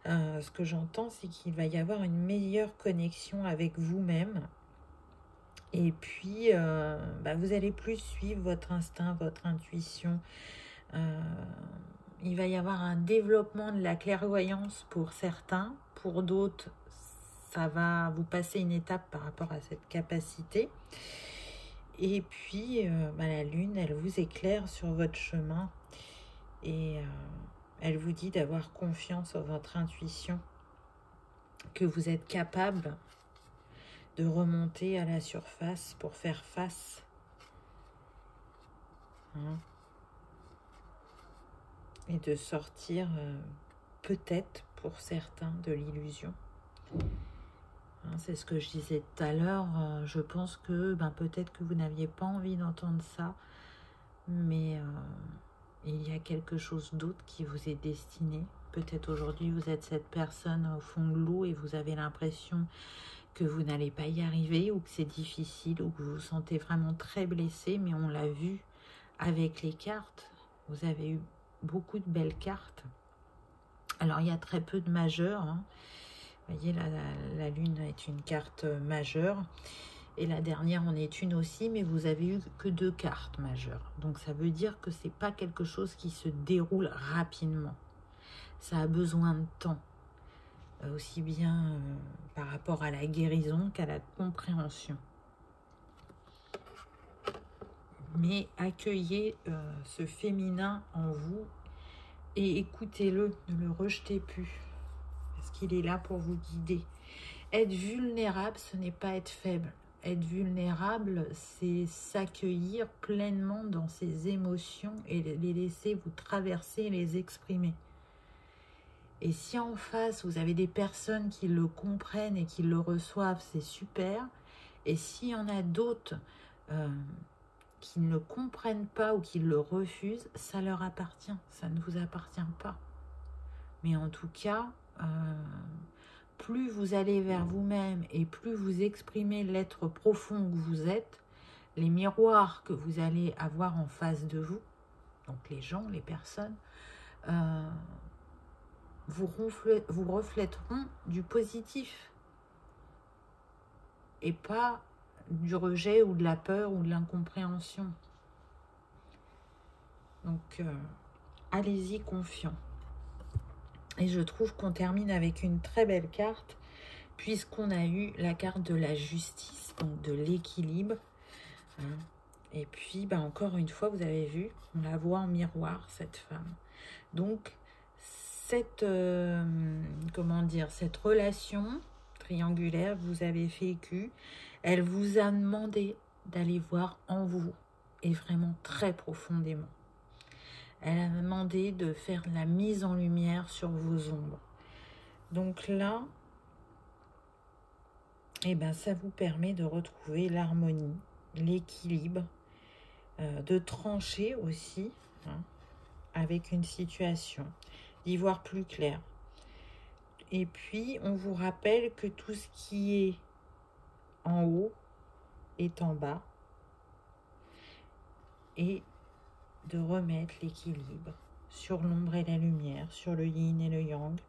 Ce que j'entends, c'est qu'il va y avoir une meilleure connexion avec vous-même. Et puis, vous allez plus suivre votre instinct, votre intuition. Il va y avoir un développement de la clairvoyance pour certains. Pour d'autres, ça va vous passer une étape par rapport à cette capacité. Et puis, la lune, elle vous éclaire sur votre chemin. Et elle vous dit d'avoir confiance en votre intuition. Que vous êtes capable de remonter à la surface pour faire face. Et de sortir peut-être pour certains de l'illusion. C'est ce que je disais tout à l'heure. Je pense que peut-être que vous n'aviez pas envie d'entendre ça, mais il y a quelque chose d'autre qui vous est destiné. Peut-être aujourd'hui vous êtes cette personne au fond de l'eau et vous avez l'impression que vous n'allez pas y arriver, ou que c'est difficile, ou que vous vous sentez vraiment très blessé, mais on l'a vu avec les cartes. Vous avez eu beaucoup de belles cartes. Alors, il y a très peu de majeurs. Vous voyez, la lune est une carte majeure. Et la dernière en est une aussi, mais vous avez eu que 2 cartes majeures. Donc, ça veut dire que ce n'est pas quelque chose qui se déroule rapidement. Ça a besoin de temps. Aussi bien par rapport à la guérison qu'à la compréhension. Mais accueillez ce féminin en vous et écoutez-le, ne le rejetez plus, parce qu'il est là pour vous guider. Être vulnérable, ce n'est pas être faible. Être vulnérable, c'est s'accueillir pleinement dans ses émotions et les laisser vous traverser, les exprimer. Et si en face, vous avez des personnes qui le comprennent et qui le reçoivent, c'est super. Et s'il y en a d'autres qui ne le comprennent pas ou qui le refusent, ça leur appartient, ça ne vous appartient pas. Mais en tout cas, plus vous allez vers vous-même et plus vous exprimez l'être profond que vous êtes, les miroirs que vous allez avoir en face de vous, donc les gens, les personnes, vous reflèteront du positif et pas du rejet ou de la peur ou de l'incompréhension. Donc, allez-y confiant. Et je trouve qu'on termine avec une très belle carte, puisqu'on a eu la carte de la justice, donc de l'équilibre. Et puis, encore une fois, vous avez vu, on la voit en miroir, cette femme. Donc, cette relation triangulaire que vous avez vécue, elle vous a demandé d'aller voir en vous, et vraiment très profondément. Elle a demandé de faire la mise en lumière sur vos ombres. Donc là, ça vous permet de retrouver l'harmonie, l'équilibre, de trancher aussi avec une situation, d'y voir plus clair. Et puis, on vous rappelle que tout ce qui est en haut est en bas. Et de remettre l'équilibre sur l'ombre et la lumière, sur le yin et le yang,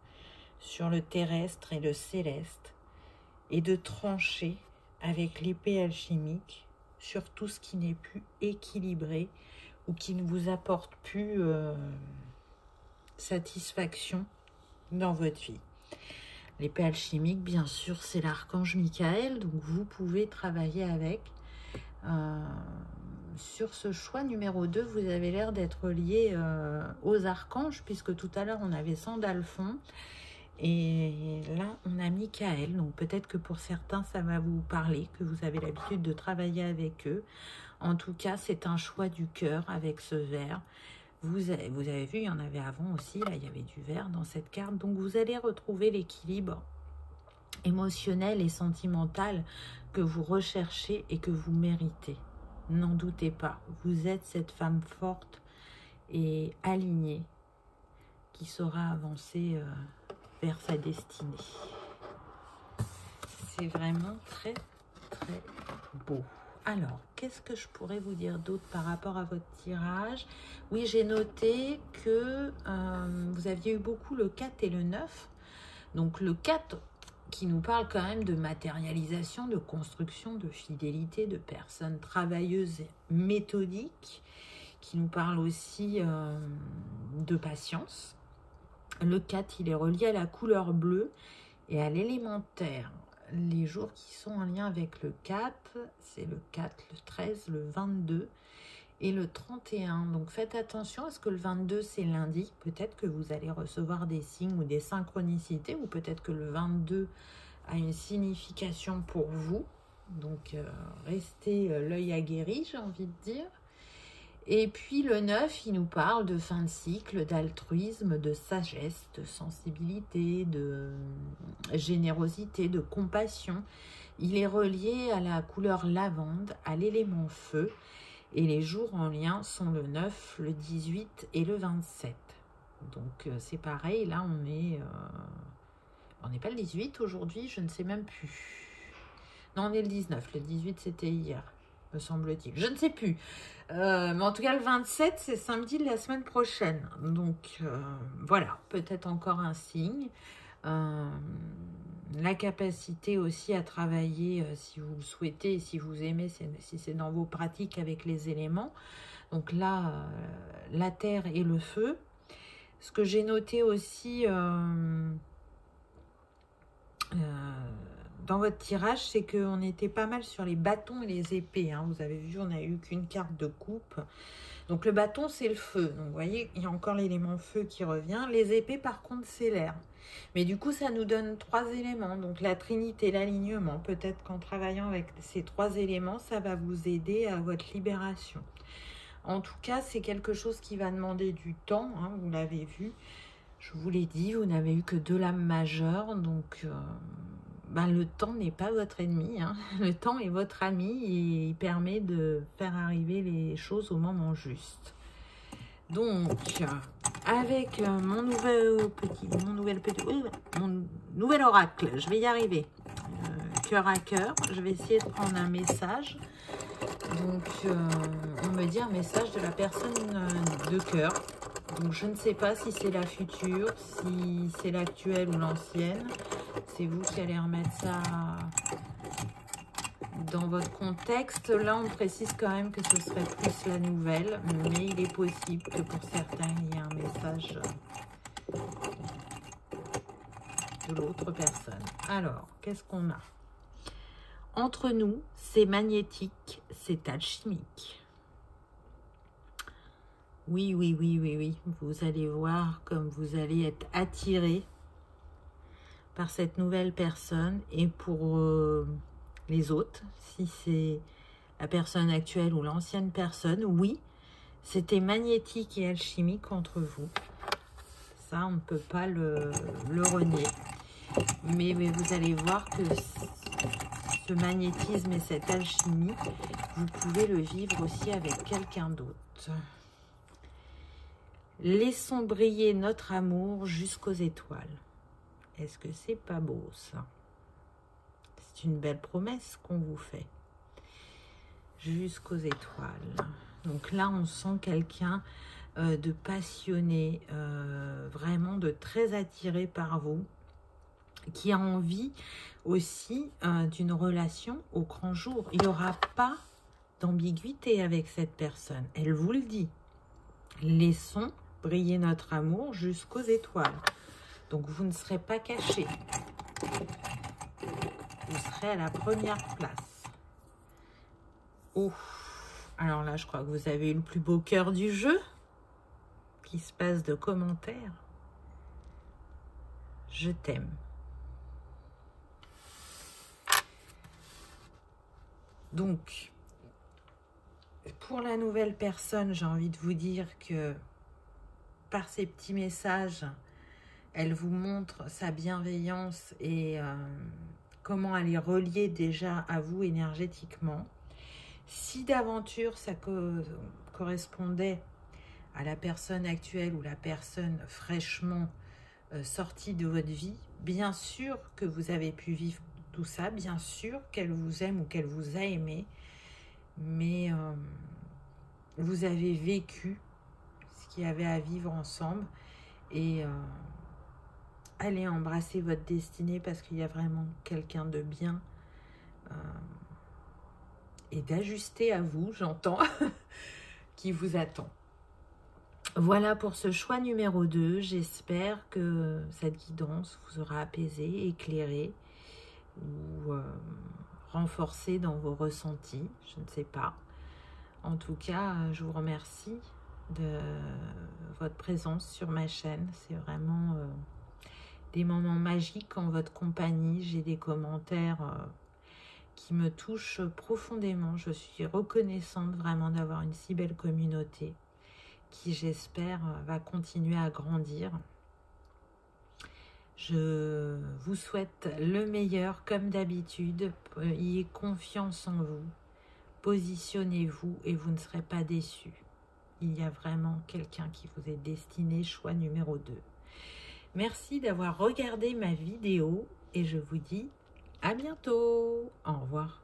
sur le terrestre et le céleste. Et de trancher avec l'épée alchimique sur tout ce qui n'est plus équilibré ou qui ne vous apporte plus satisfaction dans votre vie. L'épée alchimique, bien sûr, c'est l'archange Michael, donc vous pouvez travailler avec. Sur ce choix numéro 2, vous avez l'air d'être lié aux archanges, puisque tout à l'heure, on avait Sandalphon, et là, on a Michael. Donc peut-être que pour certains, ça va vous parler, que vous avez l'habitude de travailler avec eux. En tout cas, c'est un choix du cœur avec ce vert. Vous avez vu, il y en avait avant aussi, là il y avait du vert dans cette carte. Donc vous allez retrouver l'équilibre émotionnel et sentimental que vous recherchez et que vous méritez. N'en doutez pas, vous êtes cette femme forte et alignée qui saura avancer vers sa destinée. C'est vraiment très très beau. Alors, qu'est-ce que je pourrais vous dire d'autre par rapport à votre tirage? Oui, j'ai noté que vous aviez eu beaucoup le 4 et le 9. Donc, le 4 qui nous parle quand même de matérialisation, de construction, de fidélité, de personnes travailleuses et méthodiques, qui nous parle aussi de patience. Le 4, il est relié à la couleur bleue et à l'élémentaire. Les jours qui sont en lien avec le 4, c'est le 4, le 13, le 22 et le 31. Donc faites attention, est-ce que le 22 c'est lundi? Peut-être que vous allez recevoir des signes ou des synchronicités, ou peut-être que le 22 a une signification pour vous. Donc restez l'œil aguerri, j'ai envie de dire. Et puis le 9, il nous parle de fin de cycle, d'altruisme, de sagesse, de sensibilité, de générosité, de compassion. Il est relié à la couleur lavande, à l'élément feu. Et les jours en lien sont le 9, le 18 et le 27. Donc c'est pareil, là on est... on n'est pas le 18 aujourd'hui, je ne sais même plus. Non, on est le 19, le 18 c'était hier, me semble-t-il. Je ne sais plus. Mais en tout cas, le 27, c'est samedi de la semaine prochaine. Donc, voilà, peut-être encore un signe. La capacité aussi à travailler, si vous le souhaitez, et si vous aimez, si c'est dans vos pratiques avec les éléments. Donc là, la terre et le feu. Ce que j'ai noté aussi... dans votre tirage, c'est qu'on était pas mal sur les bâtons et les épées. Hein. Vous avez vu, on n'a eu qu'une carte de coupe. Donc le bâton, c'est le feu. Donc vous voyez, il y a encore l'élément feu qui revient. Les épées, par contre, c'est l'air. Mais du coup, ça nous donne 3 éléments. Donc la trinité, l'alignement. Peut-être qu'en travaillant avec ces 3 éléments, ça va vous aider à votre libération. En tout cas, c'est quelque chose qui va demander du temps. Hein, vous l'avez vu. Je vous l'ai dit, vous n'avez eu que 2 lames majeures. Donc... le temps n'est pas votre ennemi, hein. Le temps est votre ami et il permet de faire arriver les choses au moment juste. Donc, avec mon nouvel oracle, je vais y arriver. Cœur à cœur, je vais essayer de prendre un message. Donc, on me dit un message de la personne de cœur. Donc, je ne sais pas si c'est la future, si c'est l'actuelle ou l'ancienne. C'est vous qui allez remettre ça dans votre contexte. Là, on précise quand même que ce serait plus la nouvelle, mais il est possible que pour certains, il y ait un message de l'autre personne. Alors, qu'est-ce qu'on a? Entre nous, c'est magnétique, c'est alchimique. Oui, oui, oui, oui, oui. Vous allez voir comme vous allez être attiré par cette nouvelle personne. Et pour les autres, si c'est la personne actuelle ou l'ancienne personne, oui, c'était magnétique et alchimique entre vous. Ça, on ne peut pas le renier. Mais vous allez voir que ce magnétisme et cette alchimie, vous pouvez le vivre aussi avec quelqu'un d'autre. Laissons briller notre amour jusqu'aux étoiles. Est-ce que c'est pas beau ça? C'est une belle promesse qu'on vous fait. Jusqu'aux étoiles. Donc là, on sent quelqu'un de passionné, vraiment de très attiré par vous, qui a envie aussi d'une relation au grand jour. Il n'y aura pas d'ambiguïté avec cette personne. Elle vous le dit. Laissons briller notre amour jusqu'aux étoiles. Donc vous ne serez pas caché. Vous serez à la première place. Oh, alors là, je crois que vous avez eu le plus beau cœur du jeu. Qui se passe de commentaires. Je t'aime. Donc, pour la nouvelle personne, j'ai envie de vous dire que par ces petits messages, elle vous montre sa bienveillance et comment elle est reliée déjà à vous énergétiquement. Si d'aventure ça correspondait à la personne actuelle ou la personne fraîchement sortie de votre vie, bien sûr que vous avez pu vivre tout ça, bien sûr qu'elle vous aime ou qu'elle vous a aimé, mais vous avez vécu ce qu'il y avait à vivre ensemble et allez embrasser votre destinée parce qu'il y a vraiment quelqu'un de bien et d'ajusté à vous, j'entends, qui vous attend. Voilà pour ce choix numéro 2. J'espère que cette guidance vous aura apaisé, éclairé ou renforcé dans vos ressentis. Je ne sais pas. En tout cas, je vous remercie de votre présence sur ma chaîne. C'est vraiment des moments magiques en votre compagnie. J'ai des commentaires qui me touchent profondément. Je suis reconnaissante vraiment d'avoir une si belle communauté qui, j'espère, va continuer à grandir. Je vous souhaite le meilleur comme d'habitude. Ayez confiance en vous. Positionnez-vous et vous ne serez pas déçus. Il y a vraiment quelqu'un qui vous est destiné, choix numéro 2. Merci d'avoir regardé ma vidéo et je vous dis à bientôt. Au revoir.